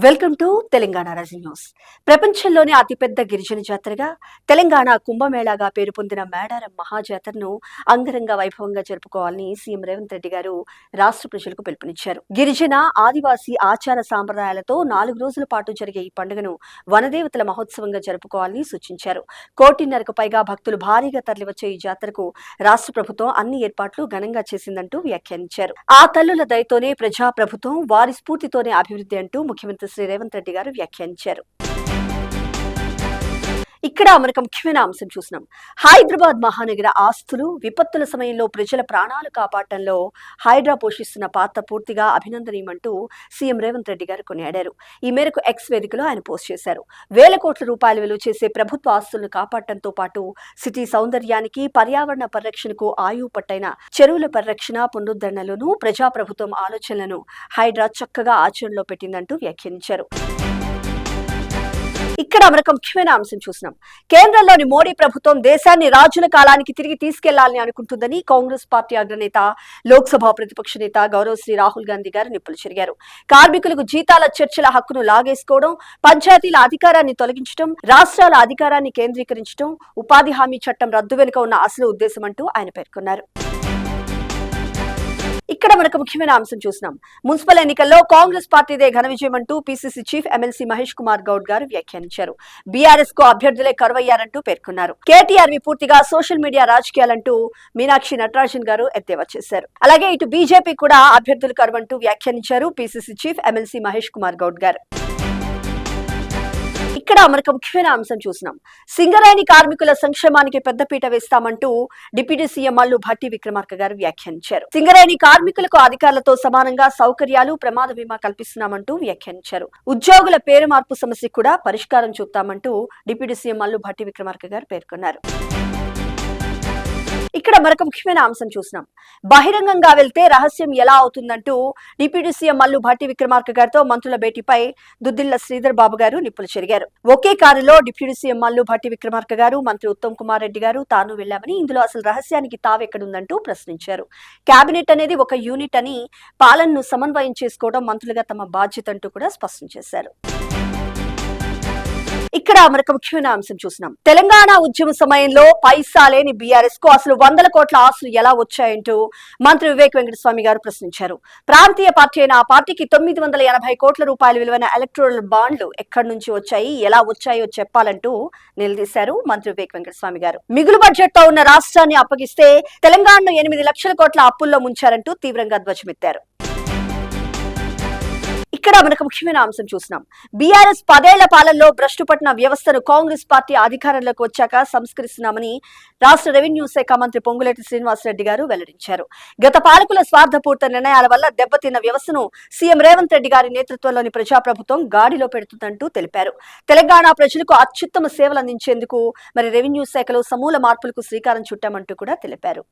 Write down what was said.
Welcome to Telangana Raji news. ప్రపంచంలోనే అతిపెద్ద గిరిజన జాతరగా తెలంగాణ కుంభమేళాగా పేరు పొందిన మేడారం మహాజాతరను అంగరంగ వైభవంగా జరుపుకోవాలని సీఎం రేవంత్ రెడ్డి గారు రాష్ట్ర ప్రజలకు పిలుపునిచ్చారు. గిరిజన ఆదివాసీ ఆచార సాంప్రదాయాలతో 4 రోజుల పాటు జరిగే ఈ పండుగను వనదేవతల మహోత్సవంగా జరుపుకోవాలని సూచించారు. 1.5 పైగా భక్తులు భారీగా తరలివచ్చే ఈ జాతరకు రాష్ట్ర ప్రభుత్వం అన్ని ఏర్పాట్లు ఘనంగా చేసిందంటూ వ్యాఖ్యానించారు. ఆ తల్లుల దయతోనే ప్రజా ప్రభుత్వం, వారి స్ఫూర్తితోనే అభివృద్ధి అంటూ ముఖ్యమంత్రి శ్రీ రేవంత్ రెడ్డి గారు వ్యాఖ్యానించారు. ఇక్కడ మనకు ముఖ్యమైన అంశం చూసినాం. హైదరాబాద్ మహానగర ఆస్తులు, విపత్తుల సమయంలో ప్రజల ప్రాణాలు కాపాడటంలో హైడ్రా పోషిస్తున్న పాత్ర పూర్తిగా అభినందనీయమంటూ సీఎం రేవంత్ రెడ్డి గారు కొనియాడారు. ఈ మేరకు ఎక్స్ వేదికలో ఆయన పోస్ట్ చేశారు. వేల కోట్ల రూపాయల విలువ చేసే ప్రభుత్వ ఆస్తులను కాపాడటంతో పాటు సిటీ సౌందర్యానికి, పర్యావరణ పరిరక్షణకు ఆయువు పట్టైన చెరువుల పరిరక్షణ, పునరుద్ధరణలోనూ ప్రజాప్రభుత్వం ఆలోచనలను హైడ్రా చక్కగా ఆచరణలో పెట్టిందంటూ వ్యాఖ్యానించారు. ఇక్కడ మనకు ముఖ్యమైన అంశం చూసినాం. కేంద్రంలోని మోడీ ప్రభుత్వం దేశాన్ని రాజుల కాలానికి తిరిగి తీసుకెళ్లాలని అనుకుంటుందని కాంగ్రెస్ పార్టీ అగ్రనేత, లోక్సభ ప్రతిపక్ష నేత గౌరవశ్రీ రాహుల్ గాంధీ గారు నిప్పులు చెరిగారు. కార్మికులకు జీతాల చర్చల హక్కును లాగేసుకోవడం, పంచాయతీల అధికారాన్ని తొలగించడం, రాష్ట్రాల అధికారాన్ని కేంద్రీకరించడం ఉపాధి హామీ చట్టం రద్దు వెనుక ఉన్న అసలు ఉద్దేశం అంటూ ఆయన పేర్కొన్నారు. ఇక్కడ మనకు ముఖ్యమైన అంశం చూసినాం. మున్సిపల్ ఎన్నికల్లో కాంగ్రెస్ పార్టీదే ఘన విజయం అంటూ PCC chief MLC Mahesh Kumar Goud గారు వ్యాఖ్యానించారు. బీఆర్ఎస్ కు అభ్యర్థులే కరువయ్యారంటూ పేర్కొన్నారు. కేటీఆర్ వి పూర్తిగా సోషల్ మీడియా రాజకీయాలంటూ మీనాక్షి నటరాజన్ గారు ఎద్దేవా చేశారు. అలాగే ఇటు బీజేపీ కూడా అభ్యర్థులు కరువంటూ వ్యాఖ్యానించారు PCC chief MLC Mahesh Kumar Goud గారు. ఇక్కడ మనకు ముఖ్యమైన అంశం చూసినాం. సింగరేణి కార్మికుల సంక్షేమానికి పెద్దపీట వేస్తామంటూ డిప్యూటీ సీఎం మల్లు భట్టి విక్రమార్క గారు వ్యాఖ్యానించారు. సింగరేణి కార్మికులకు అధికారులతో సమానంగా సౌకర్యాలు, ప్రమాద బీమా కల్పిస్తున్నామంటూ వ్యాఖ్యానించారు. ఉద్యోగుల పేరు మార్పు సమస్యకు కూడా పరిష్కారం చూపుతామంటూ డిప్యూటీ సీఎం మల్లు భట్టి విక్రమార్క గారు పేర్కొన్నారు. ఇక్కడ మరొక ముఖ్యమైన అంశం చూసినాం. బహిరంగంగా వెళ్తే రహస్యం ఎలా అవుతుందంటూ డిప్యూటీ సీఎం మల్లు భట్టి విక్రమార్క గారితో మంత్రుల భేటీపై దుద్దిళ్ల శ్రీధర్ బాబు గారు నిప్పులు చెరిగారు. ఒకే కారులో డిప్యూటీ సీఎం మల్లు భట్టి విక్రమార్క గారు, మంత్రి ఉత్తమ్ కుమార్ రెడ్డి గారు తాను వెళ్లామని, ఇందులో అసలు రహస్యానికి తావెక్కడుందంటూ ప్రశ్నించారు. కేబినెట్ అనేది ఒక యూనిట్ అని, పాలనను సమన్వయం చేసుకోవడం మంత్రులుగా తమ బాధ్యత అంటూ కూడా స్పష్టం చేశారు. ఇక్కడ మరొక ముఖ్యమైన అంశం చూసినాం. తెలంగాణ ఉద్యమ సమయంలో పైసా లేని బీఆర్ఎస్ కు అసలు 100 కోట్ల ఆస్తులు ఎలా వచ్చాయంటూ మంత్రి వివేక్ వెంకటస్వామి గారు ప్రశ్నించారు. ప్రాంతీయ పార్టీ అయిన ఆ పార్టీకి 980 కోట్ల రూపాయల విలువైన ఎలక్టోరల్ బాండ్లు ఎక్కడి నుంచి వచ్చాయి, ఎలా వచ్చాయో చెప్పాలంటూ నిలదీశారు మంత్రి వివేక్ వెంకటస్వామి గారు. మిగులు బడ్జెట్ తో ఉన్న రాష్ట్రాన్ని అప్పగిస్తే తెలంగాణను 8 లక్షల కోట్ల అప్పుల్లో ముంచారంటూ తీవ్రంగా ధ్వజమెత్తారు. ఇక్కడ మనకు ముఖ్యమైన అంశం చూసినాం. బీఆర్ఎస్ 10 ఏళ్ల పాలనలో భ్రష్టుపట్టిన వ్యవస్థను కాంగ్రెస్ పార్టీ అధికారంలోకి వచ్చాక సంస్కరిస్తున్నామని రాష్ట్ర రెవెన్యూ శాఖ మంత్రి పొంగులేటి శ్రీనివాసరెడ్డి గారు వెల్లడించారు. గత పాలకుల స్వార్థపూర్త నిర్ణయాల వల్ల దెబ్బతిన్న వ్యవస్థను సీఎం రేవంత్ రెడ్డి గారి నేతృత్వంలోని ప్రజాప్రభుత్వం గాడిలో పెడుతుందంటూ తెలిపారు. తెలంగాణ ప్రజలకు అత్యుత్తమ సేవలు అందించేందుకు రెవెన్యూ శాఖలో సమూల మార్పులకు శ్రీకారం చుట్టామంటూ కూడా తెలిపారు.